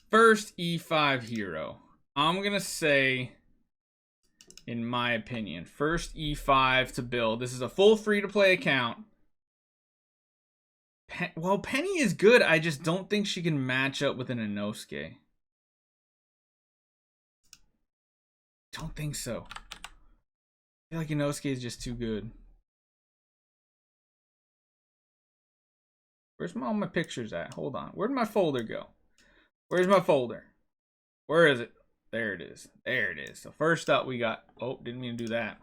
First E5 hero. I'm going to say, in my opinion, first E5 to build. This is a full free-to-play account. Well, Penny is good. I just don't think she can match up with an Inosuke. Don't think so. I feel like Inosuke is just too good. Where's all my pictures at? Hold on. Where'd my folder go? Where's my folder? Where is it? There it is. There it is. So first up we got... Oh, didn't mean to do that.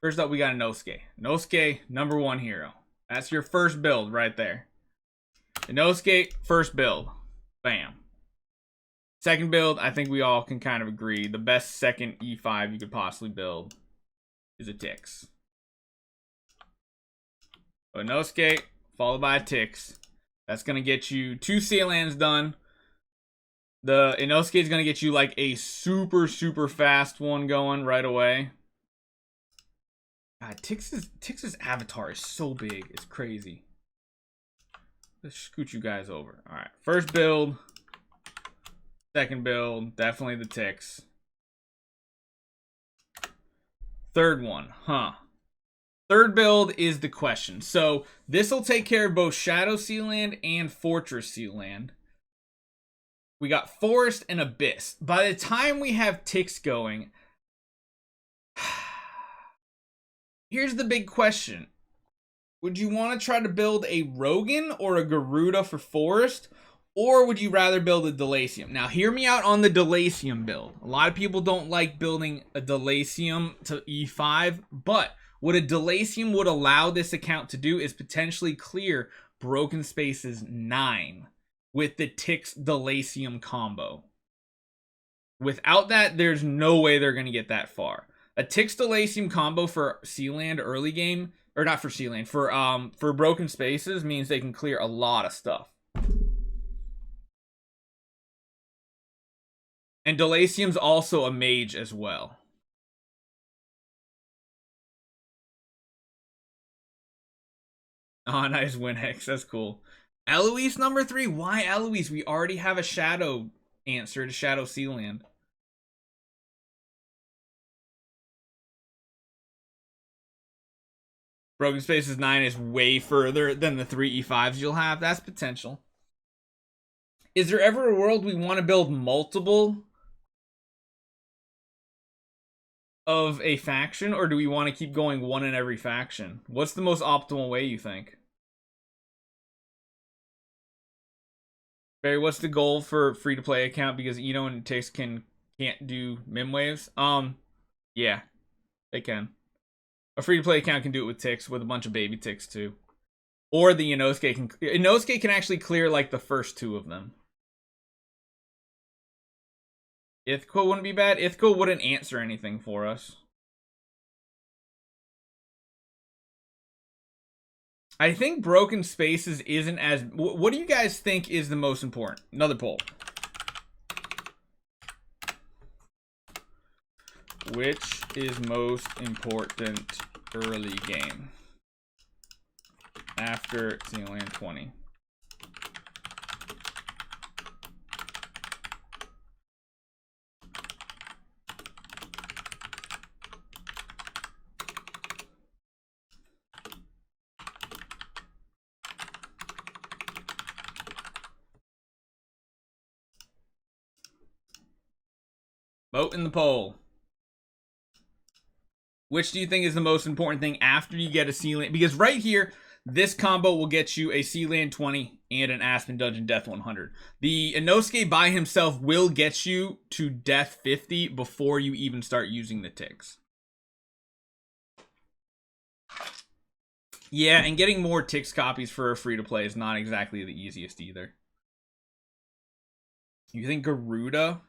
First up we got Inosuke. Inosuke, #1 hero. That's your first build right there. Inosuke, first build. Bam. Second build, I think we all can kind of agree. The best second E5 you could possibly build is a Tix. So Inosuke, followed by a Tix. That's going to get you 2 Sealands done. The Inosuke is going to get you like a super, super fast one going right away. God, Tix's avatar is so big. It's crazy. Let's scoot you guys over. All right. First build. Second build. Definitely the Tix. Third one. Third build is the question. So this will take care of both Shadow Sealand and Fortress Sealand. We got Forest and Abyss. By the time we have Tix going, here's the big question. Would you want to try to build a Rogan or a Garuda for Forest? Or would you rather build a Delacium? Now, hear me out on the Delacium build. A lot of people don't like building a Delacium to E5. But what a Delacium would allow this account to do is potentially clear Broken Spaces 9 with the Tix Delacium combo. Without that, there's no way they're going to get that far. A Tix Delacium combo for Sealand early game, or not for Sealand, for Broken Spaces means they can clear a lot of stuff. And Delacium's also a mage as well. Oh, nice Winx. That's cool. Eloise #3. Why Eloise? We already have a Shadow answer to Shadow Sealand. Broken Spaces 9 is way further than the 3 E5s you'll have. That's potential. Is there ever a world we want to build multiple of a faction, or do we want to keep going one in every faction? What's the most optimal way, you think? Barry, what's the goal for free-to-play account? Because Eno and Tix can't do mim waves. Yeah, they can. A free-to-play account can do it with Tix, with a bunch of baby Tix too. Or the Inosuke can actually clear like the first 2 of them. Ithko wouldn't be bad. Ithko wouldn't answer anything for us. I think Broken Spaces isn't as... What do you guys think is the most important? Another poll. Which is most important early game? After Sealand 20. Vote in the poll. Which do you think is the most important thing after you get a Sealand? Because right here, this combo will get you a Sealand 20 and an Aspen Dungeon Death 100. The Inosuke by himself will get you to Death 50 before you even start using the Tix. Yeah, and getting more Tix copies for a free-to-play is not exactly the easiest either. You think Garuda,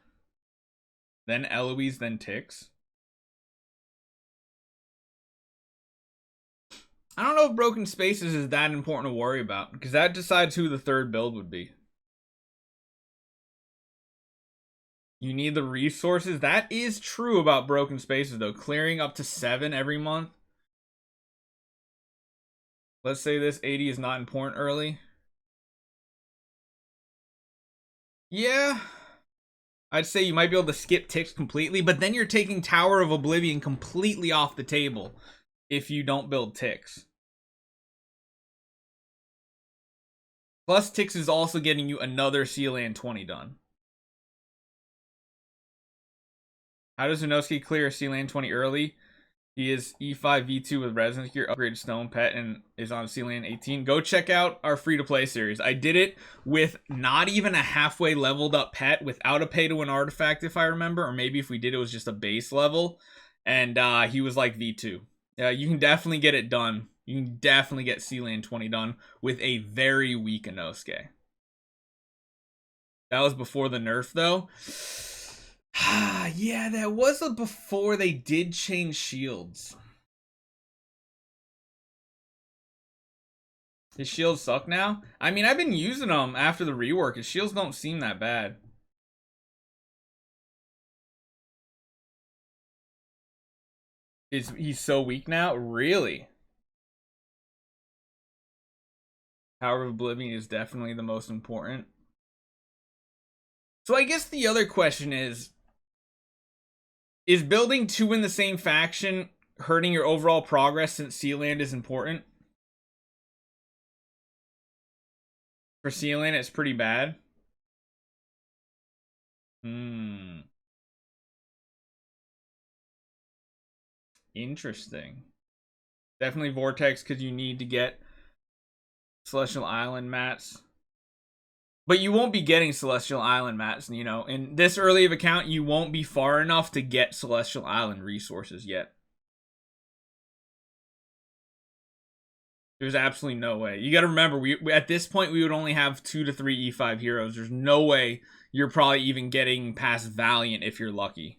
then Eloise, then Tix? I don't know if Broken Spaces is that important to worry about, because that decides who the third build would be. You need the resources. That is true about broken spaces, though. Clearing up to 7 every month. Let's say this 80 is not important early. Yeah. I'd say you might be able to skip ticks completely, but then you're taking Tower of Oblivion completely off the table if you don't build ticks. Plus, ticks is also getting you another Sealand 20 done. How does Inosuke clear Sealand 20 early? He is E5 V2 with Resonance Gear, upgraded Stone Pet, and is on Sealand 18. Go check out our free-to-play series. I did it with not even a halfway leveled up pet, without a pay-to-win artifact, if I remember. Or maybe if we did, it was just a base level. And he was like V2. You can definitely get it done. You can definitely get Sealand 20 done with a very weak Inosuke. That was before the nerf, though. Yeah, that was before they did change shields. His shields suck now? I mean, I've been using them after the rework. His shields don't seem that bad. He's so weak now? Really? Power of Oblivion is definitely the most important. So I guess the other question is building 2 in the same faction hurting your overall progress since Sealand is important? For Sealand, it's pretty bad. Interesting. Definitely Vortex, because you need to get Celestial Island mats. But you won't be getting Celestial Island mats, you know. In this early of account, you won't be far enough to get Celestial Island resources yet. There's absolutely no way. You got to remember, we at this point, we would only have 2 to 3 E5 heroes. There's no way you're probably even getting past Valiant if you're lucky.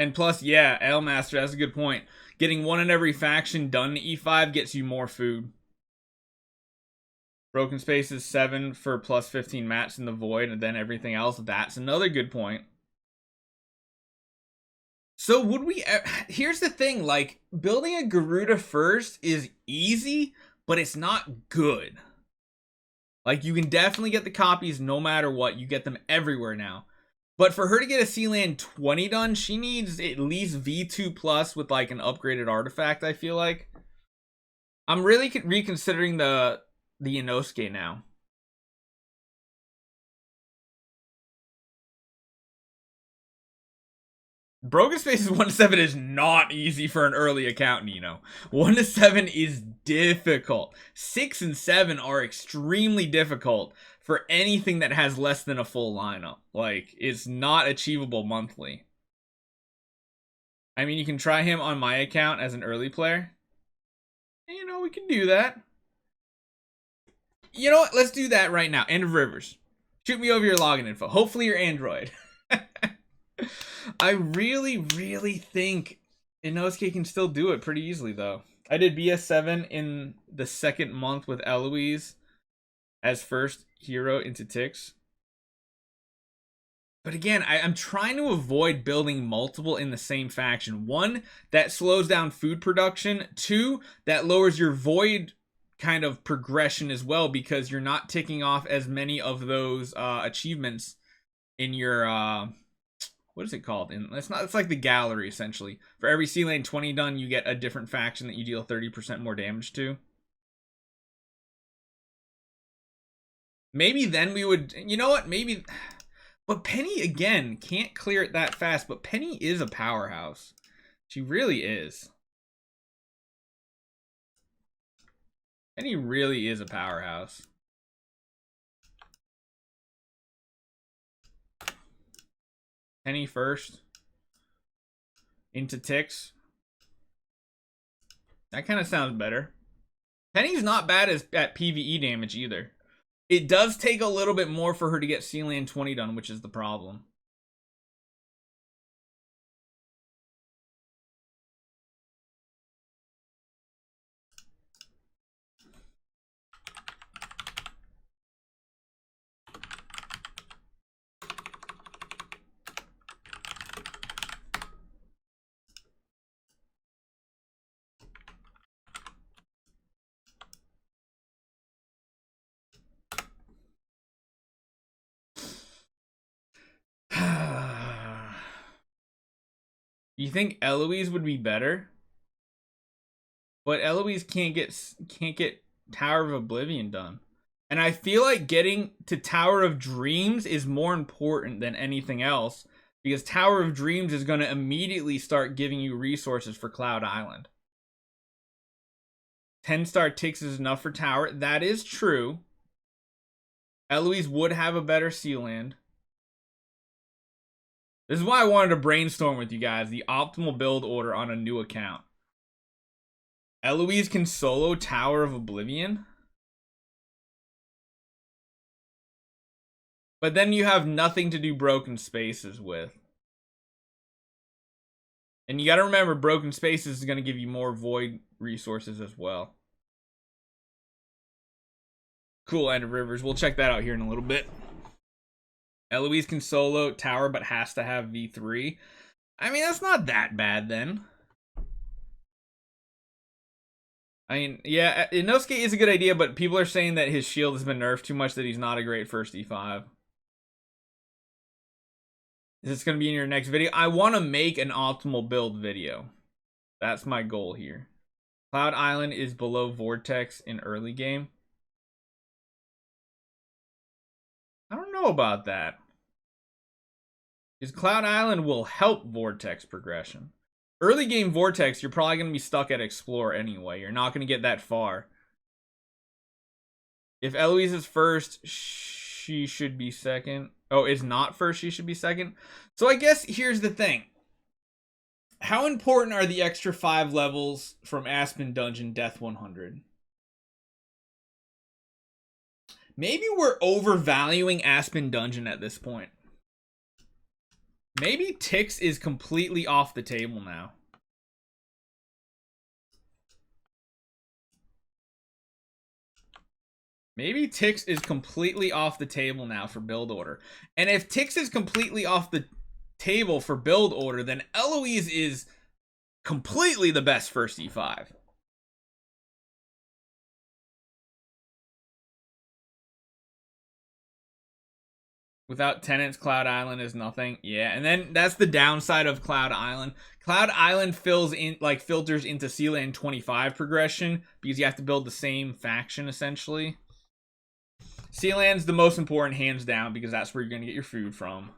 And plus, yeah, Master, that's a good point. Getting 1 in every faction done to E5 gets you more food. Broken Space is 7 for plus 15 mats in the Void, and then everything else. That's another good point. So would we... Here's the thing, like, building a Garuda first is easy, but it's not good. Like, you can definitely get the copies no matter what. You get them everywhere now. But for her to get a Sealand 20 done, she needs at least V2 plus with, like, an upgraded artifact, I feel like. I'm really reconsidering the Inosuke now. Broken Spaces 1 to 7 is not easy for an early account, you know. 1 to 7 is difficult. 6 and 7 are extremely difficult for anything that has less than a full lineup. Like, it's not achievable monthly. I mean, you can try him on my account as an early player. You know, we can do that. You know what? Let's do that right now. End of Rivers. Shoot me over your login info. Hopefully you're Android. I really, really think Inosuke can still do it pretty easily, though. I did BS7 in the 2nd month with Eloise as first hero into ticks. But again, I'm trying to avoid building multiple in the same faction. 1, that slows down food production. 2, that lowers your void kind of progression as well, because you're not ticking off as many of those achievements in your what is it called? It's like the gallery, essentially. For every Sealand 20 done, you get a different faction that you deal 30% more damage to. Maybe then we would, you know what? Maybe, but Penny again can't clear it that fast. But Penny is a powerhouse. She really is. Penny really is a powerhouse. Penny first. Into ticks. That kind of sounds better. Penny's not bad at PvE damage either. It does take a little bit more for her to get Sealand 20 done, which is the problem. You think Eloise would be better? But Eloise can't get Tower of Oblivion done. And I feel like getting to Tower of Dreams is more important than anything else, because Tower of Dreams is going to immediately start giving you resources for Cloud Island. 10-star ticks is enough for Tower. That is true. Eloise would have a better Sealand. This is why I wanted to brainstorm with you guys the optimal build order on a new account. Eloise can solo Tower of Oblivion. But then you have nothing to do Broken Spaces with. And you gotta remember, Broken Spaces is gonna give you more Void resources as well. Cool, End of Rivers. We'll check that out here in a little bit. Eloise can solo Tower, but has to have V3. I mean, that's not that bad then. I mean, yeah, Inosuke is a good idea, but people are saying that his shield has been nerfed too much, that he's not a great first E5. Is this going to be in your next video? I want to make an optimal build video. That's my goal here. Cloud Island is below Vortex in early game. I don't know about that. Because Cloud Island will help Vortex progression. Early game Vortex, you're probably going to be stuck at Explore anyway. You're not going to get that far. If Eloise is first, she should be second. Oh, it's not first, she should be second. So I guess here's the thing. How important are the extra 5 levels from Aspen Dungeon Death 100? Maybe we're overvaluing Aspen Dungeon at this point. Maybe Tix is completely off the table now. Maybe Tix is completely off the table now for build order. And if Tix is completely off the table for build order, then Eloise is completely the best first E5. Without tenants, Cloud Island is nothing. Yeah, and then that's the downside of Cloud Island. Cloud Island filters into Sealand 25 progression because you have to build the same faction essentially. Sealand's the most important, hands down, because that's where you're gonna get your food from.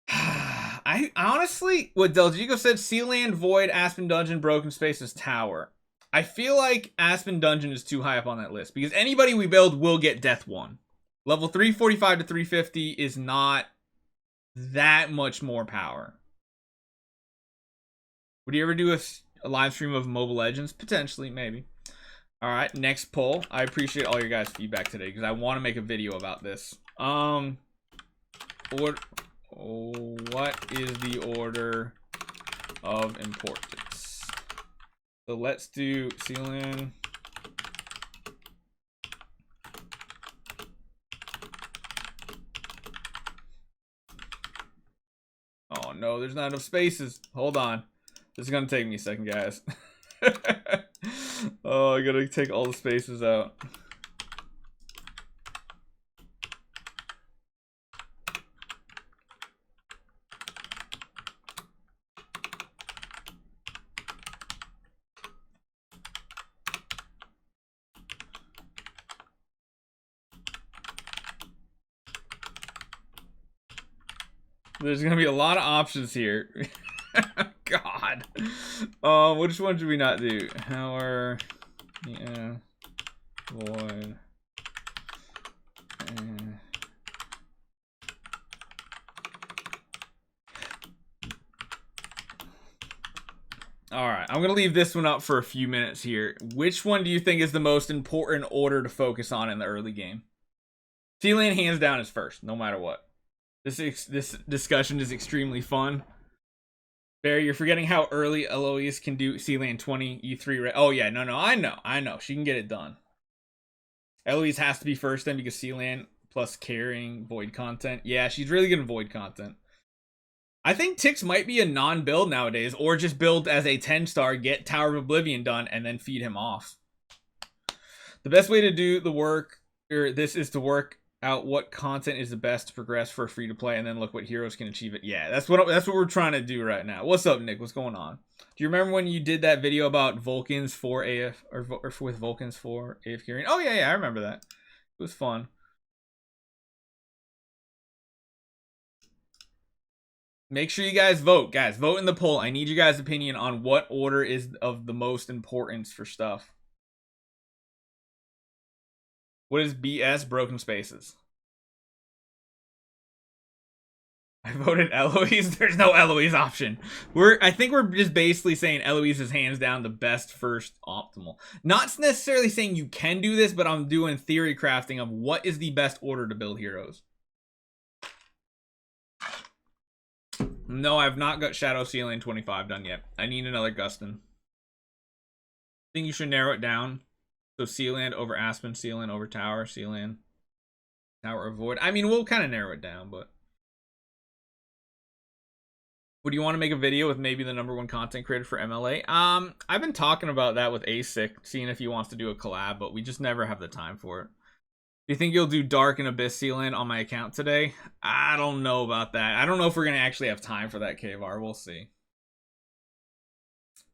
I honestly, what Del Gigo said, Sealand, Void, Aspen Dungeon, Broken Spaces, Tower. I feel like Aspen Dungeon is too high up on that list because anybody we build will get Death 1. Level 345 to 350 is not that much more power. Would you ever do a live stream of Mobile Legends? Potentially, maybe. All right, next poll. I appreciate all your guys' feedback today because I want to make a video about this. What is the order of importance? So let's do Sealand. Oh no, there's not enough spaces. Hold on. This is gonna take me a second, guys. Oh, I gotta take all the spaces out. There's gonna be a lot of options here. God. Which one should we not do? Power. Yeah. Void. Alright, I'm gonna leave this one up for a few minutes here. Which one do you think is the most important order to focus on in the early game? Sealand hands down is first, no matter what. This discussion is extremely fun. Barry, you're forgetting how early Eloise can do Sealand 20 E3. Oh yeah, no, I know. She can get it done. Eloise has to be first then because Sealand plus carrying Void content. Yeah, she's really good in Void content. I think Tix might be a non-build nowadays, or just build as a 10-star, get Tower of Oblivion done, and then feed him off. The best way to do the work, or this is to work out what content is the best to progress for free to play, and then look what heroes can achieve it. Yeah, that's what we're trying to do right now. What's up, Nick? What's going on? Do you remember when you did that video about Vulcans for AF or with Vulcans for AF Curing? Oh yeah, I remember that. It was fun. Make sure you guys vote. Guys, vote in the poll. I need you guys' opinion on what order is of the most importance for stuff. What is BS? Broken spaces. I voted Eloise. There's no Eloise option. I think we're just basically saying Eloise is hands down the best first optimal. Not necessarily saying you can do this, but I'm doing theory crafting of what is the best order to build heroes. No, I've not got Shadow Ceiling 25 done yet. I need another Gustin. I think you should narrow it down. So Sealand over Aspen, Sealand over Tower, Sealand, Tower avoid. I mean, we'll kind of narrow it down, but. Would you want to make a video with maybe the #1 content creator for MLA? I've been talking about that with ASIC, seeing if he wants to do a collab, but we just never have the time for it. Do you think you'll do Dark and Abyss Sealand on my account today? I don't know about that. I don't know if we're going to actually have time for that, KVAR. We'll see.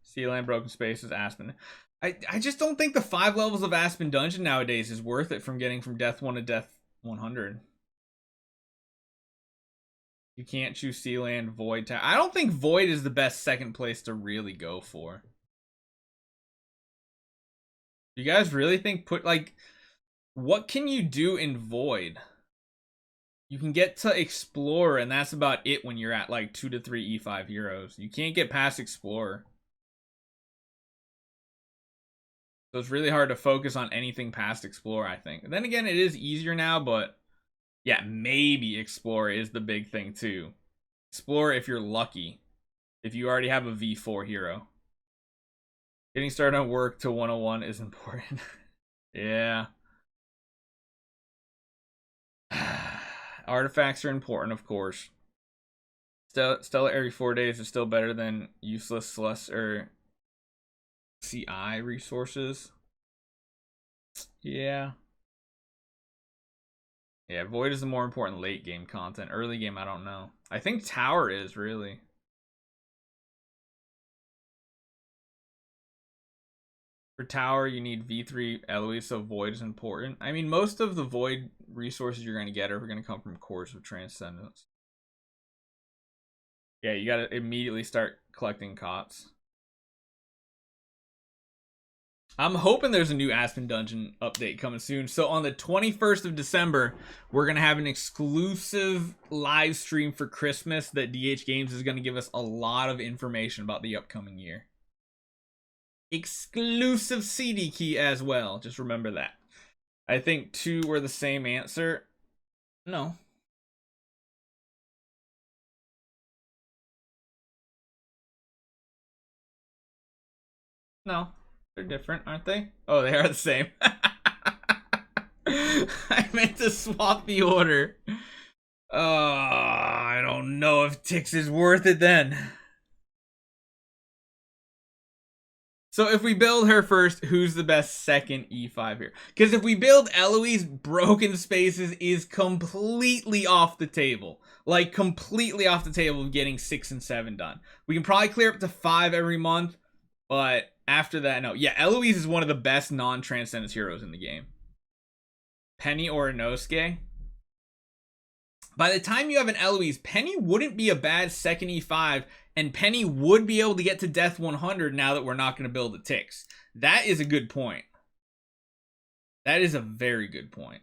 Sealand, Broken Spaces, Aspen. I just don't think the 5 levels of Aspen Dungeon nowadays is worth it from getting from Death 1 to Death 100. You can't choose Sealand, Void. I don't think Void is the best second place to really go for. You guys really think what can you do in Void? You can get to Explorer, and that's about it when you're at like 2 to 3 E5 heroes. You can't get past Explorer. So it's really hard to focus on anything past Explorer, I think. And then again, it is easier now, but yeah, maybe Explorer is the big thing too. Explorer if you're lucky. If you already have a V4 hero. Getting started on work to 101 is important. Yeah. Artifacts are important, of course. Stellar every 4 days is still better than useless Celeste or CI resources. Yeah. Yeah, Void is the more important late game content. Early game, I don't know. I think Tower is, really. For Tower, you need V3 Eloise, so Void is important. I mean, most of the Void resources you're going to get are going to come from Cores of Transcendence. Yeah, you got to immediately start collecting COTS. I'm hoping there's a new Aspen Dungeon update coming soon. So on the 21st of December, we're going to have an exclusive live stream for Christmas that DH Games is going to give us a lot of information about the upcoming year. Exclusive CD key as well. Just remember that. I think 2 were the same answer. No. No. They're different, aren't they? Oh, they are the same. I meant to swap the order. I don't know if Tix is worth it then. So if we build her first, who's the best second E5 here? Because if we build Eloise, Broken Spaces is completely off the table. Like, completely off the table of getting 6 and 7 done. We can probably clear up to 5 every month, but after that, no. Yeah, Eloise is one of the best non-Transcendence heroes in the game. Penny or Inosuke. By the time you have an Eloise, Penny wouldn't be a bad second E5, and Penny would be able to get to Death 100 now that we're not going to build the Tix. That is a good point. That is a very good point.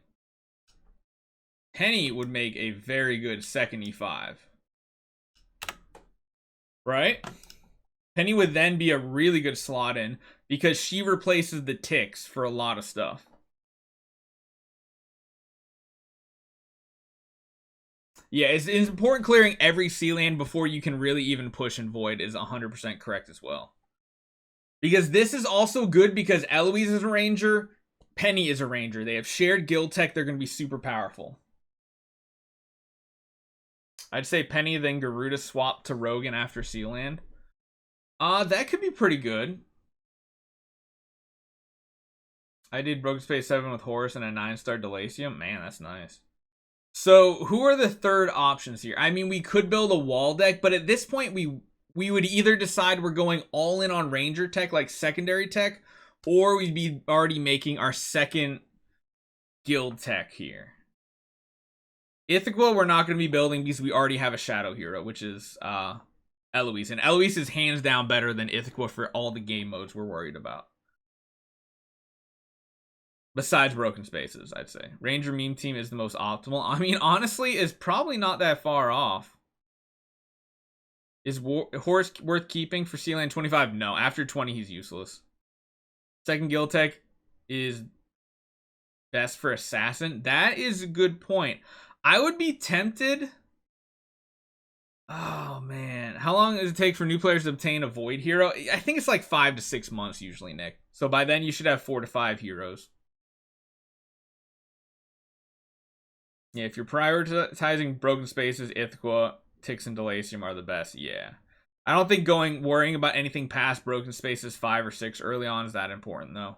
Penny would make a very good second E5. Right? Penny would then be a really good slot in because she replaces the Tix for a lot of stuff. Yeah, it's important clearing every Sealand before you can really even push and Void is 100% correct as well. Because this is also good because Eloise is a ranger, Penny is a ranger. They have shared guild tech, they're going to be super powerful. I'd say Penny, then Garuda swap to Rogan after Sealand. That could be pretty good. I did Broken Space 7 with Horus and a 9-star Delasium. Man, that's nice. So who are the third options here? I mean, we could build a wall deck, but at this point, we would either decide we're going all in on Ranger tech, like secondary tech, or we'd be already making our second guild tech here. Ithaca, we're not going to be building because we already have a shadow hero, which is Eloise. And Eloise is hands down better than Ithaca for all the game modes we're worried about. Besides Broken Spaces, I'd say. Ranger meme team is the most optimal. I mean, honestly, is probably not that far off. Is Horse worth keeping for Sealand 25? No, after 20, he's useless. Second guild tech is best for Assassin. That is a good point. I would be tempted. Oh, man. How long does it take for new players to obtain a Void hero? I think it's like 5 to 6 months usually, Nick. So by then, you should have 4 to 5 heroes. Yeah, if you're prioritizing Broken Spaces, Ithaca, Tix, and Delasium are the best. Yeah. I don't think worrying about anything past Broken Spaces 5 or 6 early on is that important, though.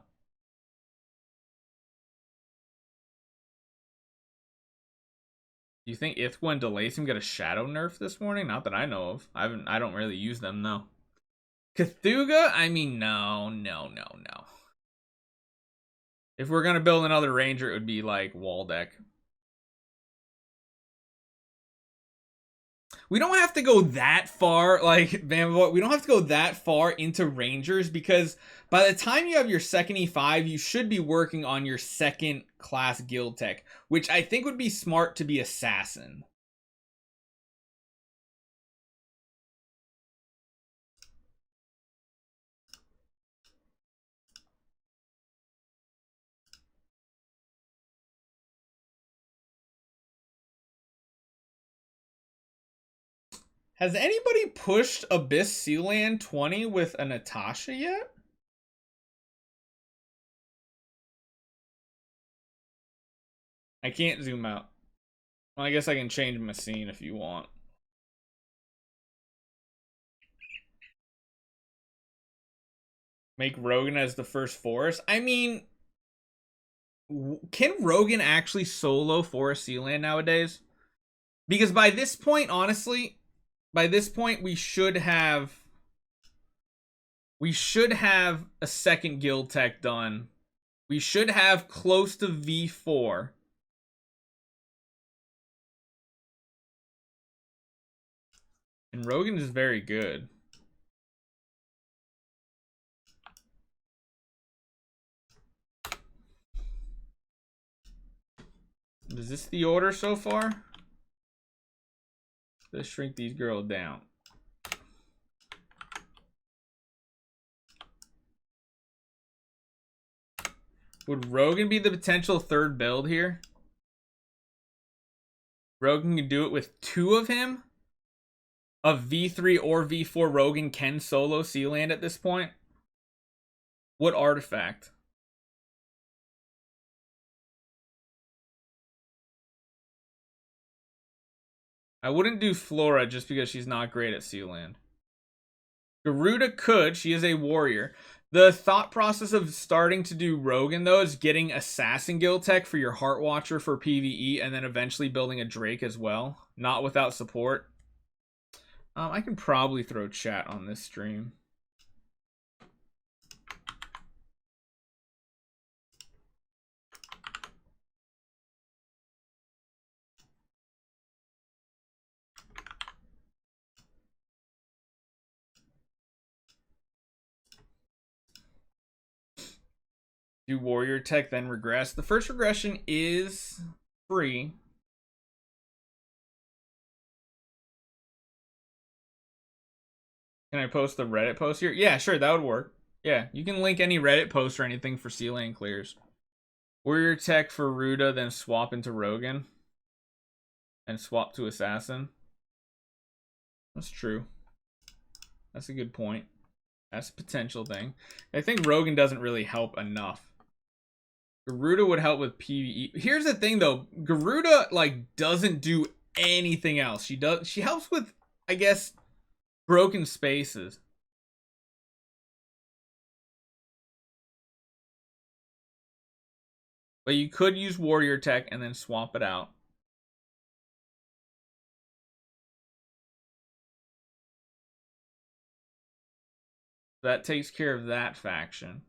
Do you think Ithaca and Delasium get a shadow nerf this morning? Not that I know of. I don't really use them, though. Cthulhu? I mean, no. If we're gonna build another Ranger, it would be like wall deck. We don't have to go that far, like, we don't have to go that far into Rangers, because by the time you have your second E5, you should be working on your second class guild tech, which I think would be smart to be Assassin. Has anybody pushed Abyss Sealand 20 with a Natasha yet? I can't zoom out. Well, I guess I can change my scene if you want. Make Rogan as the first forest. I mean, can Rogan actually solo Forest Sealand nowadays? Because by this point, honestly, by this point we should have a second guild tech done. We should have close to V4. And Rogan is very good. Is this the order so far? Let's shrink these girls down. Would Rogan be the potential third build here? Rogan can do it with 2 of him? Of V3 or V4, Rogan can solo Sealand at this point? What artifact? I wouldn't do Flora just because she's not great at Sealand. Garuda could. She is a warrior. The thought process of starting to do Rogan, though, is getting Assassin Guild Tech for your Heart Watcher for PvE, and then eventually building a Drake as well. Not without support. I can probably throw chat on this stream. Do warrior tech, then regress. The first regression is free. Can I post the Reddit post here? Yeah, sure, that would work. Yeah, you can link any Reddit post or anything for Sealand clears. Warrior tech for Ruda, then swap into Rogan. And swap to Assassin. That's true. That's a good point. That's a potential thing. I think Rogan doesn't really help enough. Garuda would help with PvE. Here's the thing, though. Garuda, like, doesn't do anything else. She helps with, I guess, broken spaces. But you could use warrior tech and then swap it out. That takes care of that faction.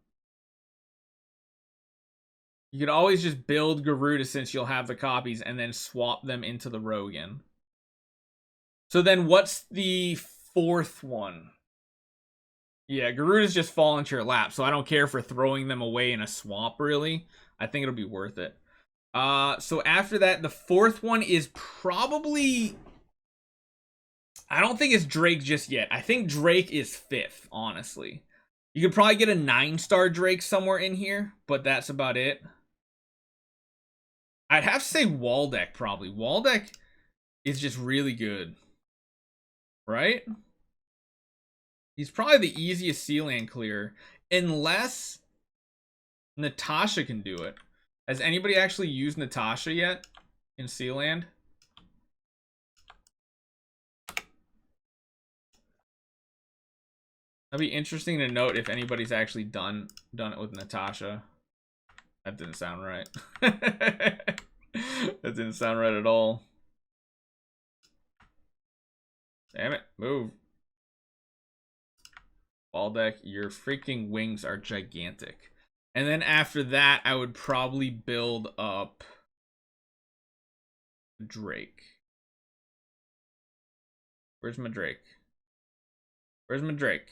You could always just build Garuda since you'll have the copies and then swap them into the Rogan. So then what's the fourth one? Yeah, Garuda's just fall into your lap, so I don't care for throwing them away in a swap, really. I think it'll be worth it. So after that, the fourth one is probably... I don't think it's Drake just yet. I think Drake is fifth, honestly. You could probably get a 9-star Drake somewhere in here, but that's about it. I'd have to say Waldeck, probably. Waldeck is just really good. Right? He's probably the easiest Sealand clearer. Unless Natasha can do it. Has anybody actually used Natasha yet in Sealand? That'd be interesting to note if anybody's actually done it with Natasha. That didn't sound right. That didn't sound right at all. Damn it, move. Waldeck, your freaking wings are gigantic. And then after that, I would probably build up Drake. Where's my Drake? Where's my Drake?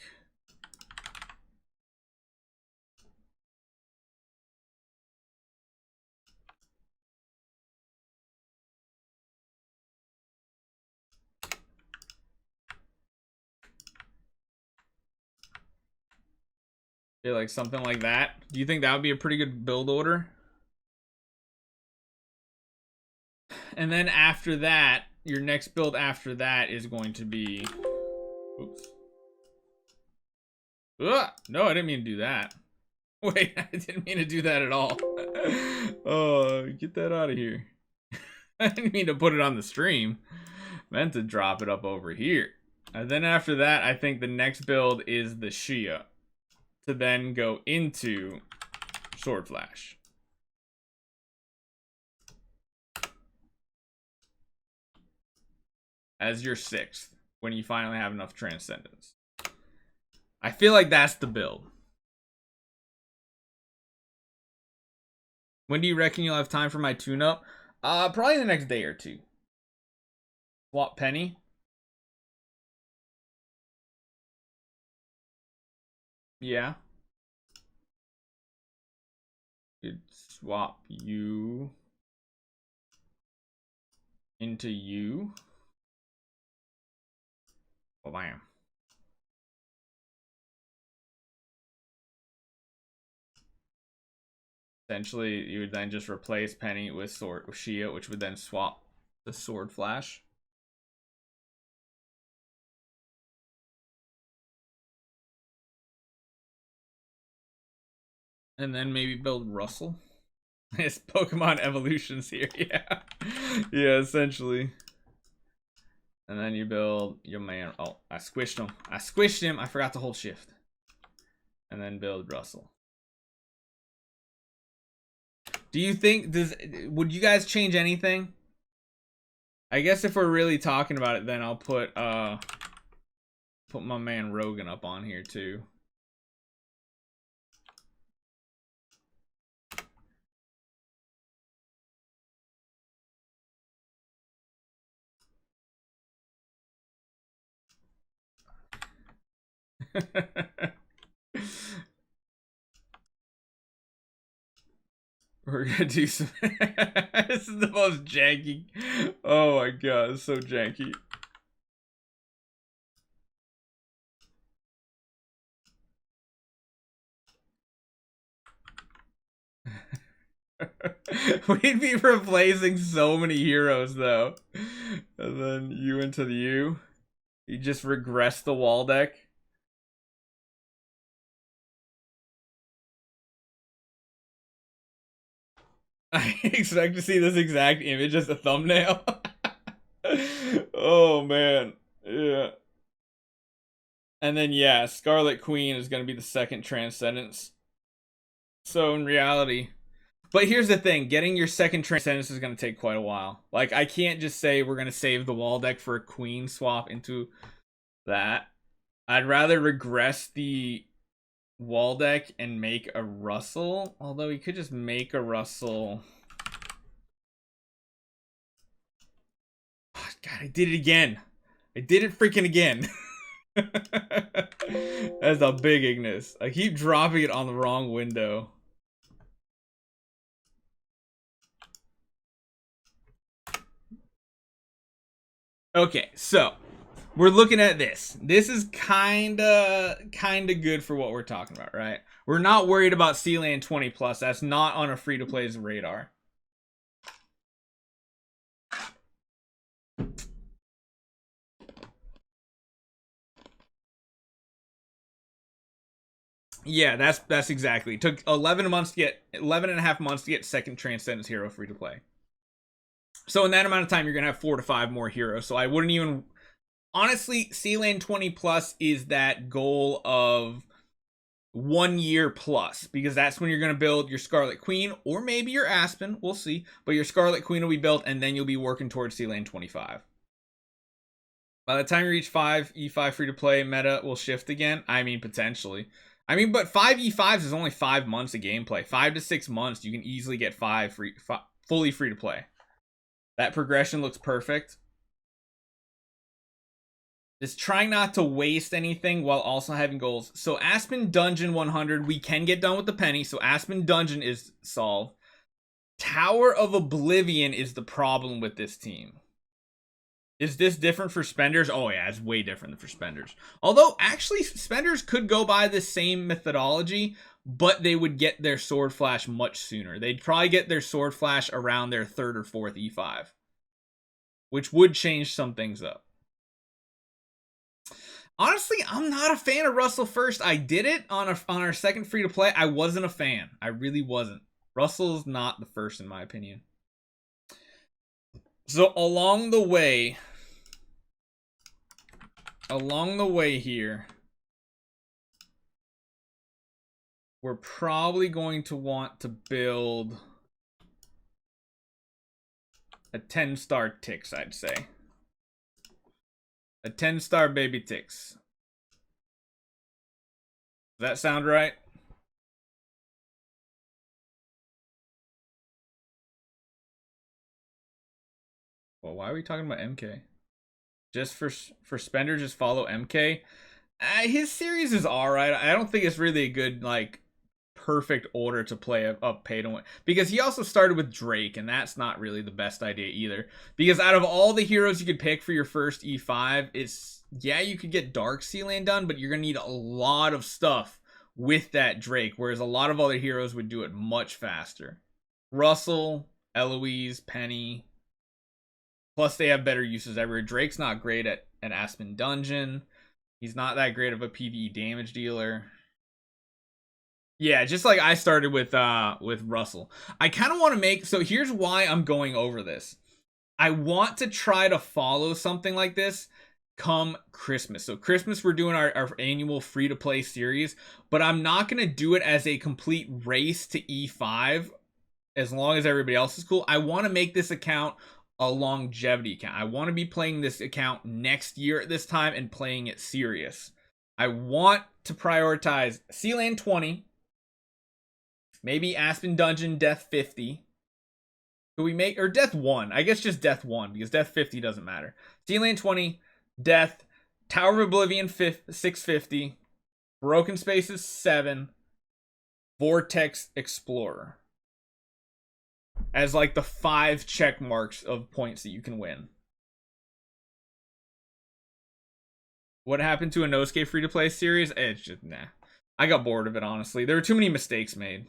Yeah, like something like that. Do you think that would be a pretty good build order? And then after that, your next build after that is going to be... Oops. Ugh! No, I didn't mean to do that. Wait, I didn't mean to do that at all. Oh, get that out of here. I didn't mean to put it on the stream. Meant to drop it up over here. And then after that, I think the next build is the Shia. To then go into Sword Flash. As your 6th, when you finally have enough Transcendence. I feel like that's the build. When do you reckon you'll have time for my tune-up? Probably the next day or two. Swap Penny. Yeah. You'd swap you into you. Oh, bam. Essentially, you would then just replace Penny with Shia, which would then swap the Sword Flash. And then maybe build Russell. It's Pokemon evolutions here, yeah. Yeah, essentially. And then you build your man. Oh, I squished him. I squished him. I forgot to hold shift. And then build Russell. Do you think, would you guys change anything? I guess if we're really talking about it, then I'll put my man Rogan up on here too. We're gonna do some. This is the most janky. Oh my god, it's so janky. We'd be replacing so many heroes though. And then you into the U. You just regress the wall deck. I expect to see this exact image as a thumbnail. Oh man. Yeah. And then yeah, Scarlet Queen is gonna be the second Transcendence. So in reality. But here's the thing, getting your second Transcendence is gonna take quite a while. Like I can't just say we're gonna save the wall deck for a Queen swap into that. I'd rather regress the wall deck and make a Russell. Although he could just make a Russell. Oh, God, I did it again. I did it freaking again. That's a big Ignis. I keep dropping it on the wrong window. Okay, so we're looking at this. This is kinda good for what we're talking about, right? We're not worried about Sealand 20 plus. That's not on a free-to-play's radar. Yeah, that's exactly. It took 11 months to get 11 and a half months to get second Transcendent hero free to play. So in that amount of time, you're gonna have 4 to 5 more heroes. So I wouldn't even honestly. Sealand 20 plus is that goal of 1 year plus, because that's when you're going to build your Scarlet Queen or maybe your Aspen. We'll see. But your Scarlet Queen will be built, and then you'll be working towards Sealand 25. By the time you reach 5, E5 free to play meta will shift again. I mean, potentially. I mean, but 5 E5s is only 5 months of gameplay. 5 to 6 months, you can easily get 5 fully free to play. That progression looks perfect. Just trying not to waste anything while also having goals. So Aspen Dungeon 100, we can get done with the penny. So Aspen Dungeon is solved. Tower of Oblivion is the problem with this team. Is this different for spenders? Oh yeah, it's way different for spenders. Although actually spenders could go by the same methodology, but they would get their sword flash much sooner. They'd probably get their sword flash around their 3rd or 4th E5, which would change some things up. Honestly, I'm not a fan of Russell first. I did it on our second free to play. I wasn't a fan. I really wasn't. Russell's not the first in my opinion. So along the way here, we're probably going to want to build a 10-star Tix, I'd say. A 10-star baby Tix. Does that sound right? Well, why are we talking about MK? Just for spender, just follow MK. His series is alright. I don't think it's really a good, like, perfect order to play up pay to win, because he also started with Drake, and that's not really the best idea either, because out of all the heroes you could pick for your first E5, it's, yeah, you could get Dark Sealand done, but you're gonna need a lot of stuff with that Drake, whereas a lot of other heroes would do it much faster. Russell, Eloise, Penny, plus they have better uses everywhere. Drake's not great at an Aspen Dungeon. He's not that great of a PvE damage dealer. Yeah, just like I started with Russell. I kind of want to make, so here's why I'm going over this. I want to try to follow something like this come Christmas. So Christmas, we're doing our annual free-to-play series, but I'm not going to do it as a complete race to E5 as long as everybody else is cool. I want to make this account a longevity account. I want to be playing this account next year at this time and playing it serious. I want to prioritize Sealand 20, maybe Aspen Dungeon Death 50. Could we make, or Death 1? I guess just Death 1, because Death 50 doesn't matter. Sealand 20, Death, Tower of Oblivion 650, Broken Spaces 7, Vortex Explorer. As like the 5 check marks of points that you can win. What happened to Inosuke free-to-play series? It's just, nah. I got bored of it, honestly. There were too many mistakes made.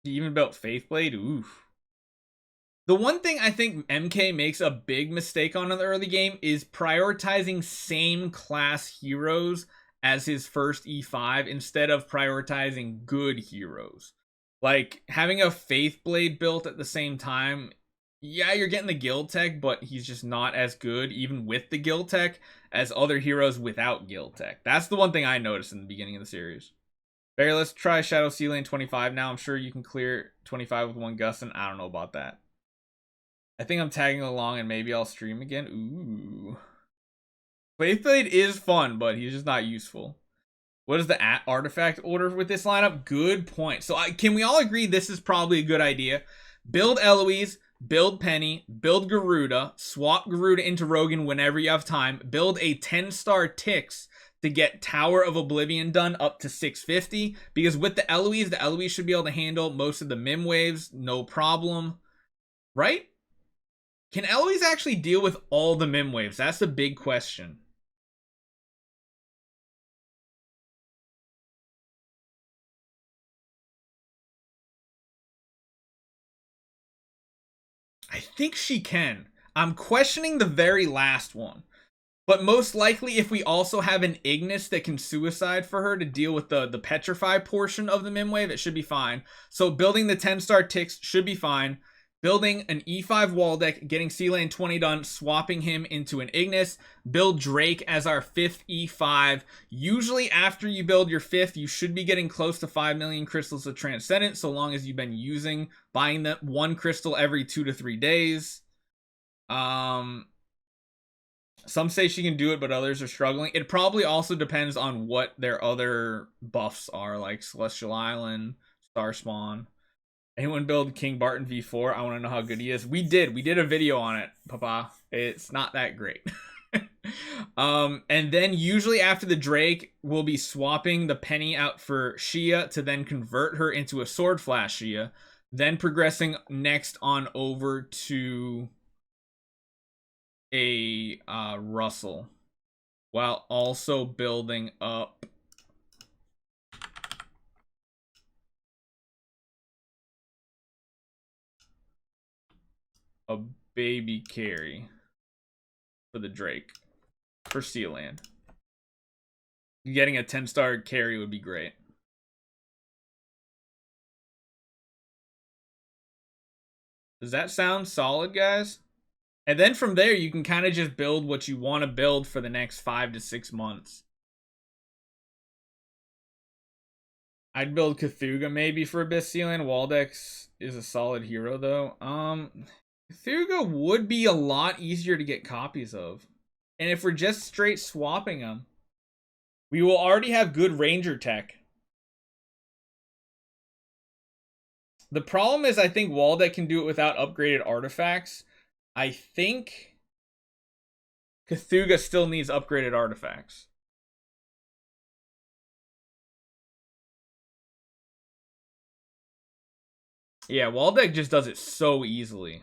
He even built Faithblade? Oof. The one thing I think MK makes a big mistake on in the early game is prioritizing same class heroes as his first E5 instead of prioritizing good heroes. Like, having a Faithblade built at the same time, yeah, you're getting the guild tech, but he's just not as good, even with the guild tech, as other heroes without guild tech. That's the one thing I noticed in the beginning of the series. Barry, let's try Shadow Sealand 25 now. I'm sure you can clear 25 with 1 Gustin. I don't know about that. I think I'm tagging along and maybe I'll stream again. Ooh. Playfade is fun, but he's just not useful. What is the artifact order with this lineup? Good point. So can we all agree this is probably a good idea? Build Eloise, build Penny, build Garuda, swap Garuda into Rogan whenever you have time, build a 10-star Tix to get Tower of Oblivion done up to 650, because with the Eloise should be able to handle most of the mim waves, no problem, right? Can Eloise actually deal with all the mim waves? That's the big question. I think she can. I'm questioning the very last one. But most likely, if we also have an Ignis that can suicide for her to deal with the petrify portion of the mim wave, it should be fine. So building the 10-star Tix should be fine. Building an E5 wall deck, getting C-Lane 20 done, swapping him into an Ignis. Build Drake as our 5th E5. Usually after you build your 5th, you should be getting close to 5 million crystals of Transcendent, so long as you've been buying that one crystal every 2 to 3 days. Some say she can do it, but others are struggling. It probably also depends on what their other buffs are, like Celestial Island, Star Spawn. Anyone build King Barton V4? I want to know how good he is. We did a video on it, Papa. It's not that great. And then usually after the Drake, we'll be swapping the Penny out for Shia to then convert her into a Sword Flash Shia. Then progressing next on over to a Russell, while also building up a baby carry for the Drake for Sealand. Getting a 10-star carry would be great. Does that sound solid, guys? And then from there, you can kind of just build what you want to build for the next 5 to 6 months. I'd build Cthulhu maybe for Abyss Sealand. Waldex is a solid hero, though. Cthulhu would be a lot easier to get copies of. And if we're just straight swapping them, we will already have good Ranger tech. The problem is I think Waldeck can do it without upgraded artifacts. I think Cthulhu still needs upgraded artifacts. Yeah, Waldeck just does it so easily.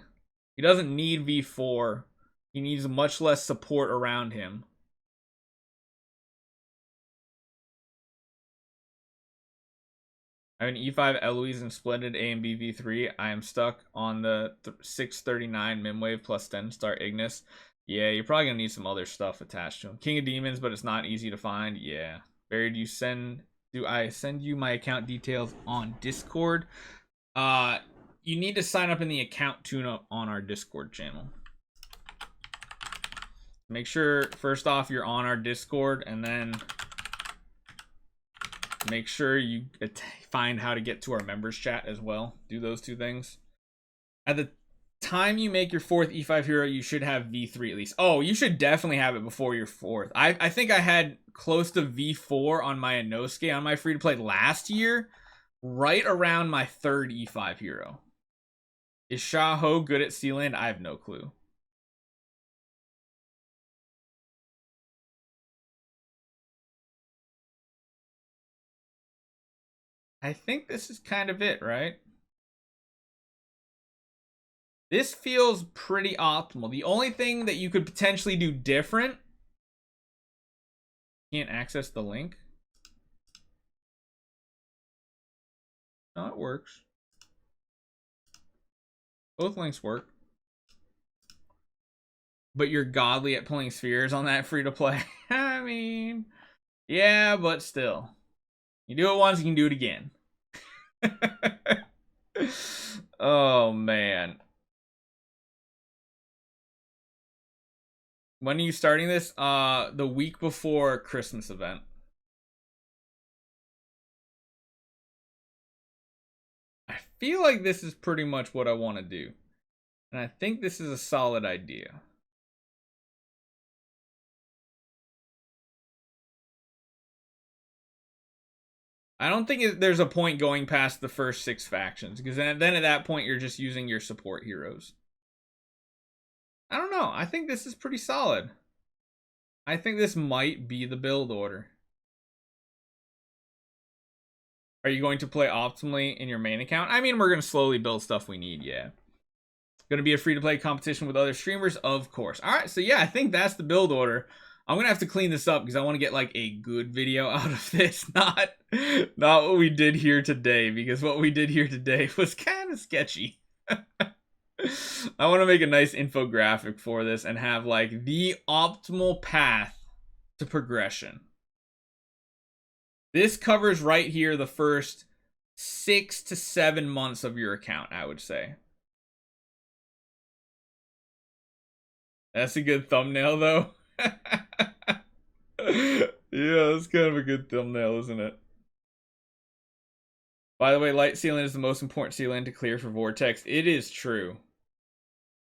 He doesn't need V4. He needs much less support around him. I have an E5 Eloise and Splendid A and B V3. I am stuck on the 639 Mimwave plus 10-star Ignis. Yeah, you're probably going to need some other stuff attached to him. King of Demons, but it's not easy to find. Yeah. Barry, do I send you my account details on Discord? You need to sign up in the account tune-up on our Discord channel. Make sure, first off, you're on our Discord, and then make sure you find how to get to our members chat as well. Do those two things. At the time you make your 4th E5 hero, you should have V3 at least. Oh, you should definitely have it before your 4th. I think I had close to V4 on my Inosuke on my free-to-play last year, right around my 3rd E5 hero. Is Shaho good at Sealand? I have no clue. I think this is kind of it, right? This feels pretty optimal. The only thing that you could potentially do different... Can't access the link? No, it works. Both links work. But you're godly at pulling spheres on that free-to-play. I mean... Yeah, but still. You do it once, you can do it again. Oh, man. When are you starting this? The week before Christmas event. I feel like this is pretty much what I want to do. And I think this is a solid idea. I don't think there's a point going past the first 6 factions, because then at that point you're just using your support heroes. I don't know. I think this is pretty solid. I think this might be the build order. Are you going to play optimally in your main account? I mean, we're going to slowly build stuff we need, yeah. Going to be a free-to-play competition with other streamers? Of course. All right, so yeah, I think that's the build order. I'm going to have to clean this up because I want to get like a good video out of this, not what we did here today, because what we did here today was kind of sketchy. I want to make a nice infographic for this and have like the optimal path to progression. This covers right here the first 6 to 7 months of your account, I would say. That's a good thumbnail, though. Yeah, that's kind of a good thumbnail, isn't it? By the way, light sealant is the most important sealant to clear for Vortex. It is true.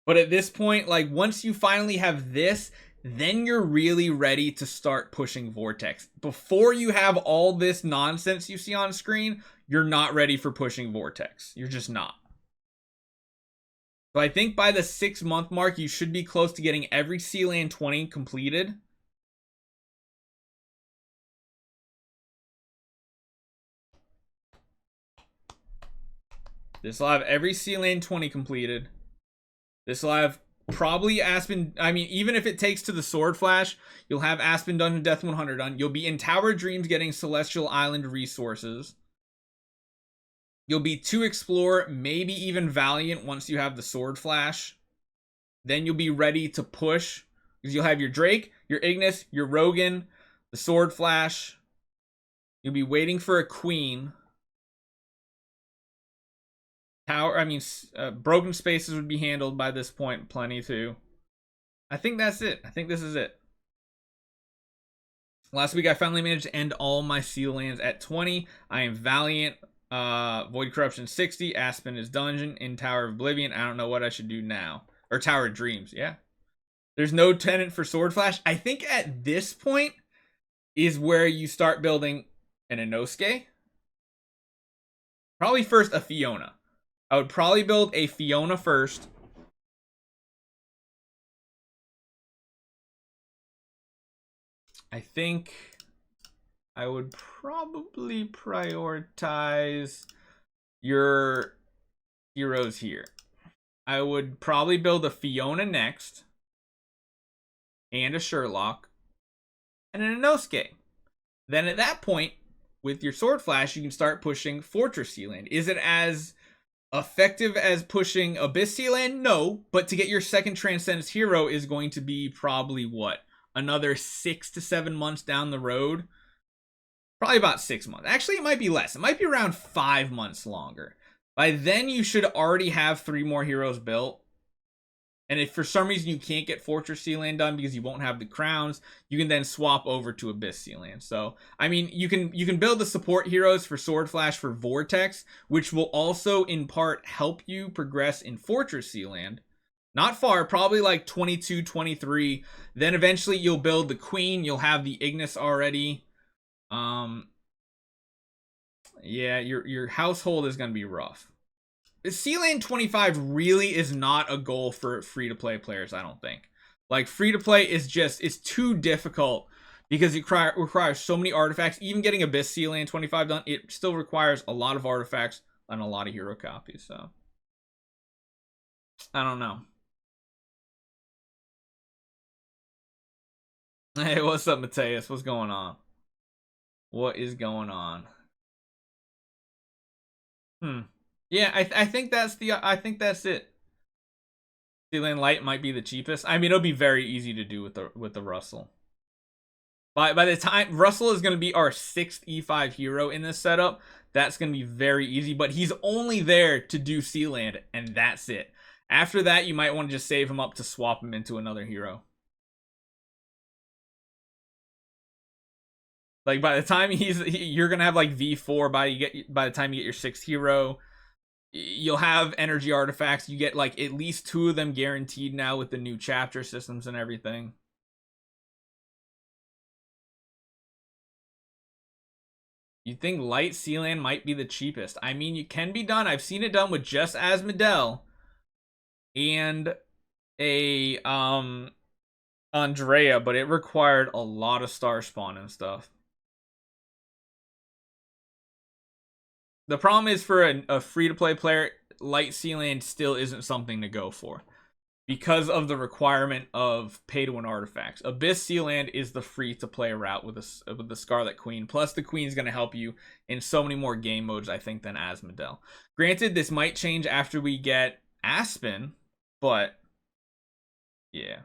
But at this point, like, once you finally have this, then you're really ready to start pushing Vortex. Before you have all this nonsense you see on screen, you're not ready for pushing Vortex. You're just not. So I think by the 6-month mark, you should be close to getting every Sealand 20 completed. This will have every Sealand 20 completed. This will have probably Aspen. I mean, even if it takes to the Sword Flash, you'll have Aspen Dungeon Death 100 done. You'll be in Tower Dreams getting Celestial Island resources. You'll be to Explore, maybe even Valiant once you have the Sword Flash. Then you'll be ready to push, because you'll have your Drake, your Ignis, your Rogan, the Sword Flash. You'll be waiting for a Queen. Broken Spaces would be handled by this point plenty too. I think that's it. I think this is it. Last week I finally managed to end all my Seal lands at 20. I am Valiant, Void Corruption 60, Aspen is Dungeon, in Tower of Oblivion. I don't know what I should do now. Or Tower of Dreams, yeah. There's no tenant for Sword Flash. I think at this point is where you start building an Inosuke. Probably first a Fiona. I would probably build a Fiona first. I think I would probably prioritize your heroes here. I would probably build a Fiona next, and a Sherlock, and an Inosuke. Then at that point, with your Sword Flash, you can start pushing Fortress Sealand. Is it as effective as pushing Abyss Sealand? No, but to get your second Transcendent hero is going to be probably what? Another 6 to 7 months down the road? Probably about 6 months. Actually, it might be less. It might be around 5 months longer. By then, you should already have 3 more heroes built. And if for some reason you can't get Fortress Sealand done because you won't have the crowns, you can then swap over to Abyss Sealand. So, I mean, you can build the support heroes for Sword Flash for Vortex, which will also in part help you progress in Fortress Sealand. Not far, probably like 22, 23. Then eventually you'll build the Queen. You'll have the Ignis already. Yeah, your household is going to be rough. Sealand 25 really is not a goal for free-to-play players, I don't think. Like, free-to-play is just, it's too difficult because it requires so many artifacts. Even getting Abyss Sealand 25 done, it still requires a lot of artifacts and a lot of hero copies, so. I don't know. Hey, what's up, Mateus? What's going on? What is going on? Yeah, I think that's it. Sealand Light might be the cheapest. I mean, it'll be very easy to do with the Russell. By the time Russell is going to be our 6th E5 hero in this setup, that's going to be very easy. But he's only there to do Sealand, and that's it. After that, you might want to just save him up to swap him into another hero. Like, by the time you're gonna have like V4 by the time you get your 6th hero. you'll have energy artifacts. You get like at least 2 of them guaranteed now with the new chapter systems and everything. You think light Sealand might be the cheapest? I mean, it can be done. I've seen it done with just Asmodel and a Andrea, but it required a lot of star spawn and stuff. The problem is for a free-to-play player, light Sealand still isn't something to go for because of the requirement of pay-to-win artifacts. Abyss Sealand is the free-to-play route with the Scarlet Queen. Plus, the Queen's going to help you in so many more game modes, I think, than Asmodel. Granted, this might change after we get Aspen, but yeah.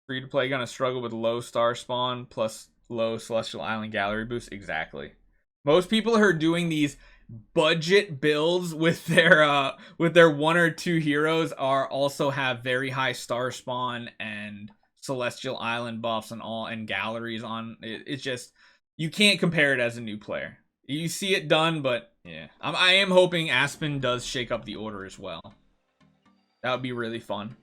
Free-to-play gonna struggle with low star spawn plus low Celestial Island gallery boost. Exactly. Most people who are doing these budget builds with their 1 or 2 heroes are also have very high star spawn and Celestial Island buffs and all and galleries on. It's just you can't compare it as a new player. You see it done, but yeah, I am hoping Aspen does shake up the order as well. That would be really fun.